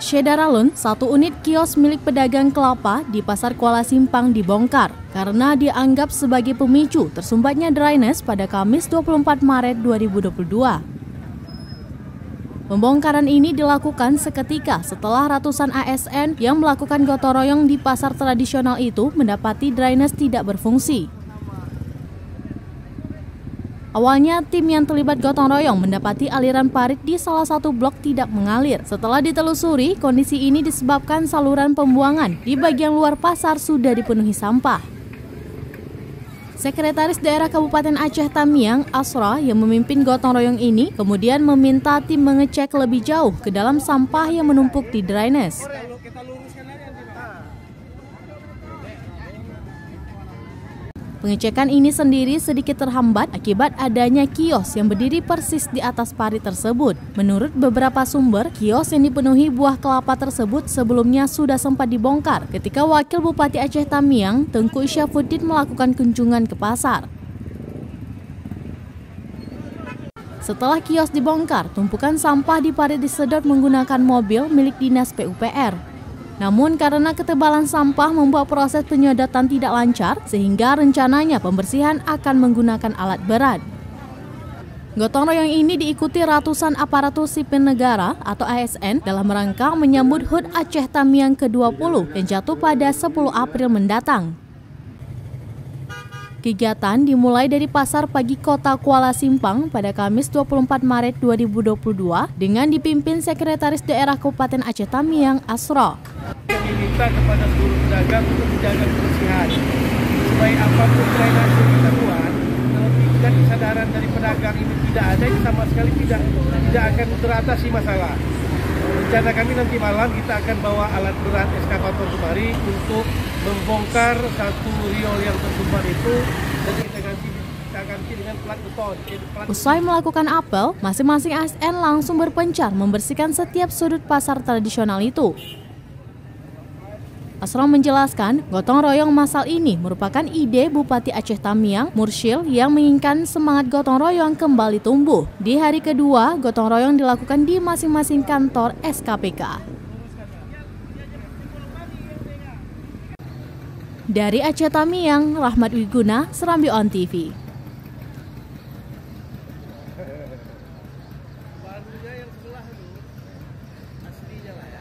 Syedaralun, satu unit kios milik pedagang kelapa di Pasar Kuala Simpang dibongkar karena dianggap sebagai pemicu tersumbatnya drainase pada Kamis 24 Maret 2022. Pembongkaran ini dilakukan seketika setelah ratusan ASN yang melakukan gotong royong di pasar tradisional itu mendapati drainase tidak berfungsi. Awalnya, tim yang terlibat gotong royong mendapati aliran parit di salah satu blok tidak mengalir. Setelah ditelusuri, kondisi ini disebabkan saluran pembuangan di bagian luar pasar sudah dipenuhi sampah. Sekretaris Daerah Kabupaten Aceh Tamiang, Asra, yang memimpin gotong royong ini, kemudian meminta tim mengecek lebih jauh ke dalam sampah yang menumpuk di drainase. Pengecekan ini sendiri sedikit terhambat akibat adanya kios yang berdiri persis di atas parit tersebut. Menurut beberapa sumber, kios yang dipenuhi buah kelapa tersebut sebelumnya sudah sempat dibongkar ketika Wakil Bupati Aceh Tamiang, Tengku Syafuddin melakukan kunjungan ke pasar. Setelah kios dibongkar, tumpukan sampah di parit disedot menggunakan mobil milik Dinas PUPR. Namun karena ketebalan sampah membuat proses penyedotan tidak lancar, sehingga rencananya pembersihan akan menggunakan alat berat. Gotong royong ini diikuti ratusan aparatur sipil negara atau ASN dalam rangka menyambut HUT Aceh Tamiang ke-20 yang jatuh pada 10 April mendatang. Kegiatan dimulai dari Pasar Pagi Kota Kuala Simpang pada Kamis 24 Maret 2022 dengan dipimpin Sekretaris Daerah Kabupaten Aceh Tamiang, Asra. Kami minta kepada seluruh pedagang untuk menjaga kebersihan supaya apapun drainase yang kita buat, kalau tidak kesadaran dari pedagang ini tidak ada, sama sekali tidak akan teratasi masalah. Rencana kami nanti malam kita akan bawa alat berat eskavator kemari untuk membongkar satu riol yang tersumbat itu dan kita ganti dengan plat beton. Usai melakukan apel, masing-masing ASN langsung berpencar membersihkan setiap sudut pasar tradisional itu. Asra menjelaskan, gotong royong massal ini merupakan ide Bupati Aceh Tamiang, Mursyil, yang menginginkan semangat gotong royong kembali tumbuh. Di hari kedua, gotong royong dilakukan di masing-masing kantor SKPK. Dari Aceh Tamiang, Rahmat Wiguna, Serambi On TV. Barunya yang sebelah itu aslinya lah ya.